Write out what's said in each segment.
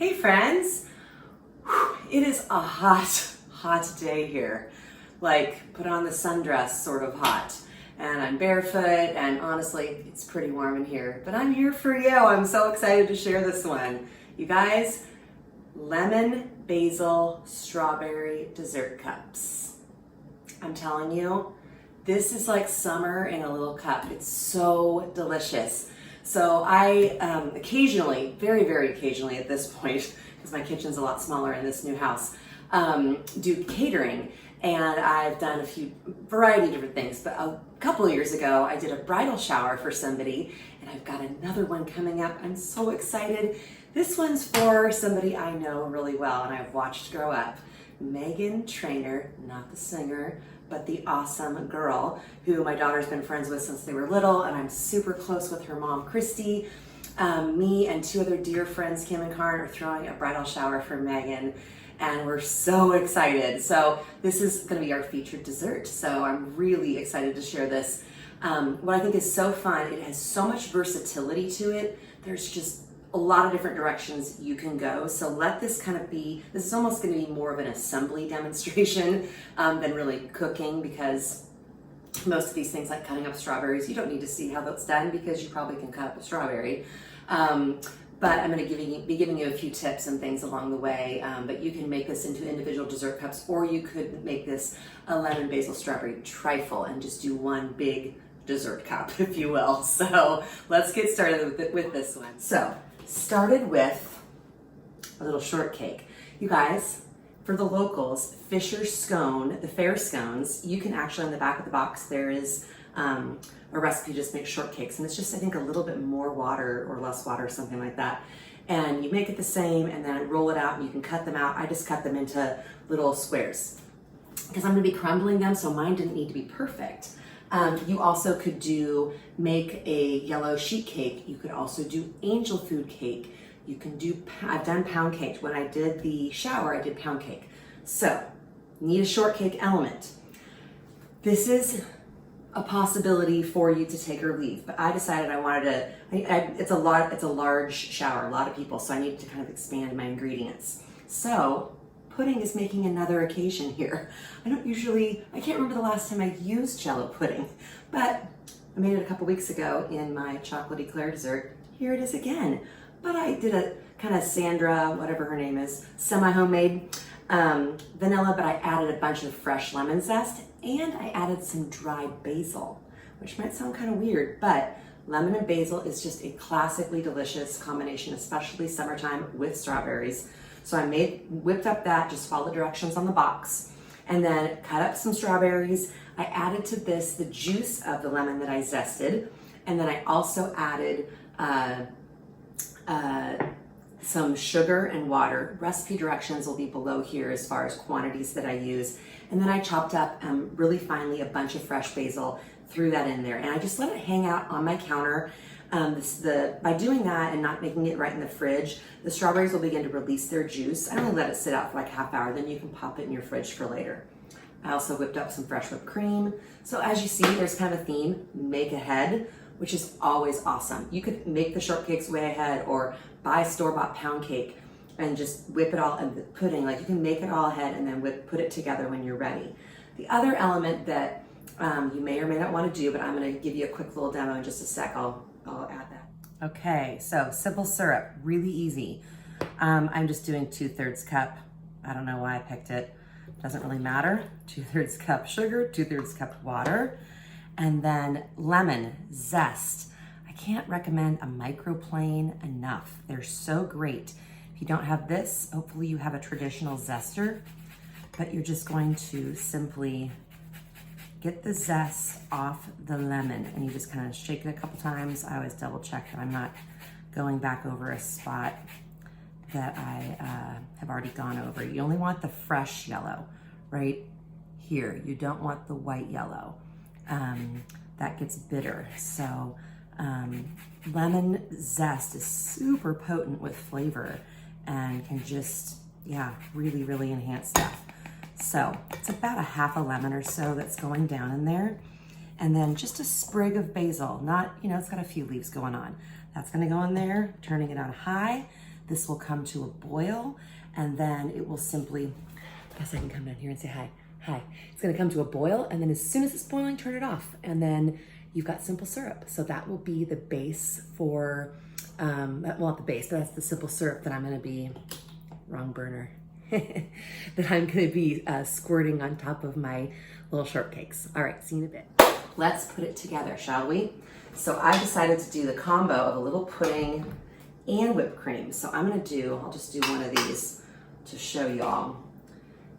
Hey friends, it is a hot day here. Like put on the sundress sort of hot. And I'm barefoot and honestly, it's pretty warm in here, but I'm here for you. I'm so excited to share this one. You guys, lemon basil strawberry dessert cups. I'm telling you, this is like summer in a little cup. It's so delicious. So I occasionally, very occasionally at this point, because my kitchen's a lot smaller in this new house, do catering. And I've done a variety of different things. But a couple of years ago, I did a bridal shower for somebody, and I've got another one coming up. I'm so excited. This one's for somebody I know really well and I've watched grow up. Megan Trainor, not the singer, but the awesome girl who my daughter's been friends with since they were little, and I'm super close with her mom, Christy. Me and two other dear friends, Kim and Karen, are throwing a bridal shower for Megan, and we're so excited. So this is gonna be our featured dessert, so I'm really excited to share this. What I think is so fun, it has so much versatility to it. There's just a lot of different directions you can go. So let this kind of be, this is almost gonna be more of an assembly demonstration than really cooking, because most of these things like cutting up strawberries, you don't need to see how that's done because you probably can cut up a strawberry. But I'm gonna be giving you a few tips and things along the way, but you can make this into individual dessert cups, or you could make this a lemon basil strawberry trifle and just do one big dessert cup, if you will. So let's get started with this one. So, started with a little shortcake. You guys, for the locals, Fisher's scone, the fair scones, you can actually, on the back of the box, there is a recipe to just make shortcakes. And it's just, I think, a little bit more water or less water, something like that. And you make it the same and then roll it out and you can cut them out. I just cut them into little squares because I'm gonna be crumbling them, so mine didn't need to be perfect. You also could make a yellow sheet cake. You could also do angel food cake. You can do, I've done pound cake. When I did the shower, I did pound cake. So, need a shortcake element. This is a possibility for you to take or leave, but I decided I wanted to, it's a large shower, a lot of people, so I needed to kind of expand my ingredients. So, pudding is making another occasion here. I can't remember the last time I used jello pudding, but I made it a couple weeks ago in my chocolate eclair dessert. Here it is again. But I did a kind of Sandra, whatever her name is, semi-homemade vanilla, but I added a bunch of fresh lemon zest and I added some dried basil, which might sound kind of weird, but lemon and basil is just a classically delicious combination, especially summertime with strawberries. So I whipped up that, just follow the directions on the box, and then cut up some strawberries. I added to this the juice of the lemon that I zested, and then I also added some sugar and water. Recipe directions will be below here as far as quantities that I use. And then I chopped up really finely a bunch of fresh basil, threw that in there, and I just let it hang out on my counter. By doing that and not making it right in the fridge, the strawberries will begin to release their juice. I only let it sit out for like a half hour, then you can pop it in your fridge for later. I also whipped up some fresh whipped cream. So as you see, there's kind of a theme, make ahead, which is always awesome. You could make the shortcakes way ahead or buy store-bought pound cake and just whip it all, and the pudding, like you can make it all ahead and then put it together when you're ready. The other element that you may or may not want to do, but I'm gonna give you a quick little demo in just a sec. I'll add that. Okay, so simple syrup, really easy. I'm just doing 2/3 cup. I don't know why I picked it. Doesn't really matter. 2/3 cup sugar, 2/3 cup water, and then lemon zest. I can't recommend a microplane enough. They're so great. If you don't have this, hopefully you have a traditional zester, but you're just going to simply get the zest off the lemon and you just kind of shake it a couple times. I always double check that I'm not going back over a spot that I have already gone over. You only want the fresh yellow right here. You don't want the white yellow. That gets bitter. So lemon zest is super potent with flavor and can just, really enhance stuff. So it's about a half a lemon or so that's going down in there. And then just a sprig of basil, not, it's got a few leaves going on. That's gonna go in there, turning it on high. this will come to a boil, and then it will simply, I guess I can come down here and say hi. Hi. It's gonna come to a boil, and then as soon as it's boiling, turn it off. And then you've got simple syrup. So that will be the base for, well, not the base, but that's the simple syrup that I'm gonna be, wrong burner, that I'm gonna be squirting on top of my little shortcakes. All right, see you in a bit. Let's put it together, shall we? So I decided to do the combo of a little pudding and whipped cream. So I'm gonna I'll just do one of these to show y'all.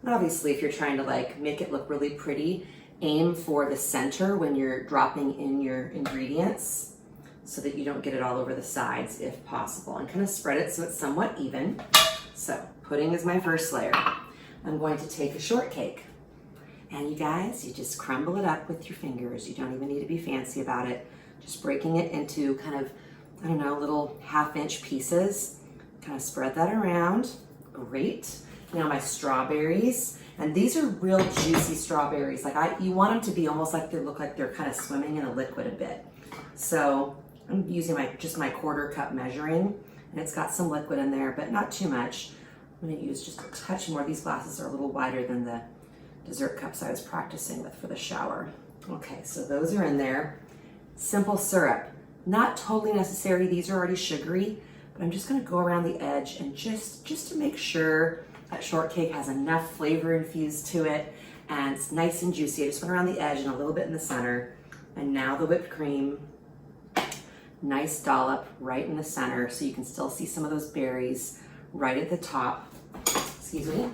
And obviously, if you're trying to like make it look really pretty, aim for the center when you're dropping in your ingredients so that you don't get it all over the sides if possible, and kind of spread it so it's somewhat even. So pudding is my first layer. I'm going to take a shortcake. And you guys, you just crumble it up with your fingers. You don't even need to be fancy about it. Just breaking it into kind of, I don't know, little 1/2-inch pieces. Kind of spread that around. Great. Now my strawberries, and these are real juicy strawberries. Like you want them to be almost like they look like they're kind of swimming in a liquid a bit. So I'm using just my 1/4 cup measuring, and it's got some liquid in there, but not too much. I'm gonna use just a touch more. These glasses are a little wider than the dessert cups I was practicing with for the shower. Okay, so those are in there. Simple syrup, not totally necessary. These are already sugary, but I'm just gonna go around the edge and just to make sure that shortcake has enough flavor infused to it and it's nice and juicy. I just went around the edge and a little bit in the center. And now the whipped cream, nice dollop right in the center so you can still see some of those berries right at the top. Excuse me.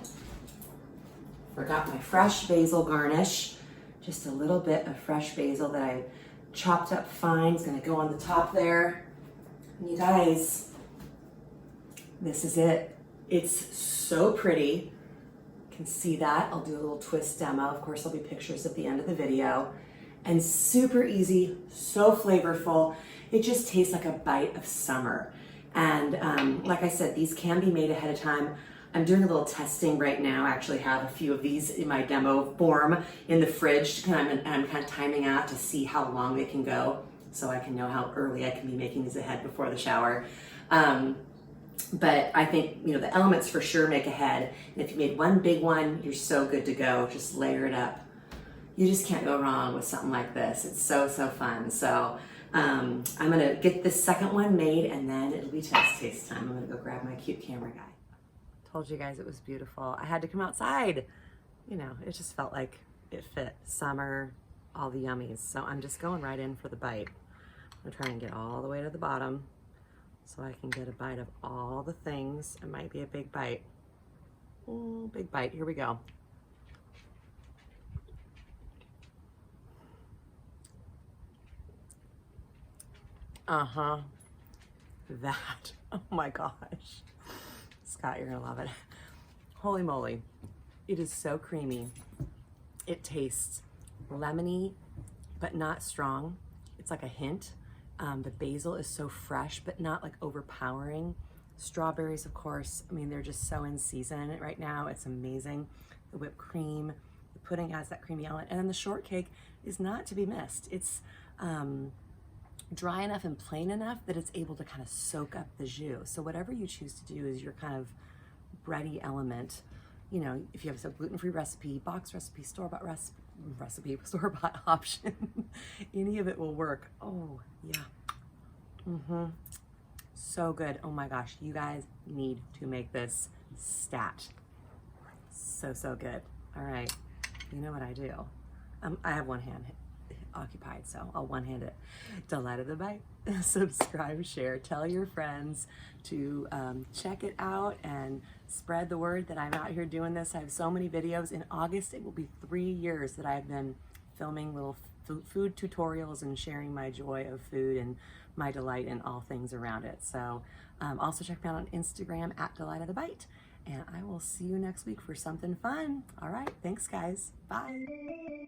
Forgot my fresh basil garnish. Just a little bit of fresh basil that I chopped up fine. It's gonna go on the top there. And you guys, this is it. It's so pretty. You can see that. I'll do a little twist demo. Of course, there'll be pictures at the end of the video. And super easy, so flavorful. It just tastes like a bite of summer. And like I said, these can be made ahead of time. I'm doing a little testing right now. I actually have a few of these in my demo form in the fridge, and I'm kind of timing out to see how long they can go so I can know how early I can be making these ahead before the shower. But I think, you know, the elements for sure make ahead. And if you made one big one, you're so good to go. Just layer it up. You just can't go wrong with something like this. It's so fun. So I'm gonna get this second one made, and then it'll be taste time. I'm gonna go grab my cute camera guy. Told you guys it was beautiful. I had to come outside. You know, it just felt like it fit. Summer, all the yummies. So I'm just going right in for the bite. I'm gonna try and get all the way to the bottom so I can get a bite of all the things. It might be a big bite. Ooh, big bite. Here we go. That. Oh my gosh. Scott, you're gonna love it. Holy moly. It is so creamy. It tastes lemony, but not strong. It's like a hint. The basil is so fresh, but not like overpowering. Strawberries, of course, I mean, they're just so in season right now. It's amazing. The whipped cream, the pudding has that creamy element. And then the shortcake is not to be missed. It's dry enough and plain enough that it's able to kind of soak up the jus. So whatever you choose to do is your kind of bready element. You know, if you have a gluten-free recipe, box recipe, store-bought recipe, store-bought option, any of it will work. Oh, yeah. So good. Oh my gosh, you guys need to make this stat. So good. All right, you know what I do. I have one hand occupied, so I'll one-hand it. Delight of the Bite. Subscribe, share, tell your friends to check it out and spread the word that I'm out here doing this. I have so many videos. In August, it will be 3 years that I've been filming little food tutorials and sharing my joy of food and my delight in all things around it. So also check me out on Instagram at Delight of the Bite, and I will see you next week for something fun. All right, thanks guys. Bye.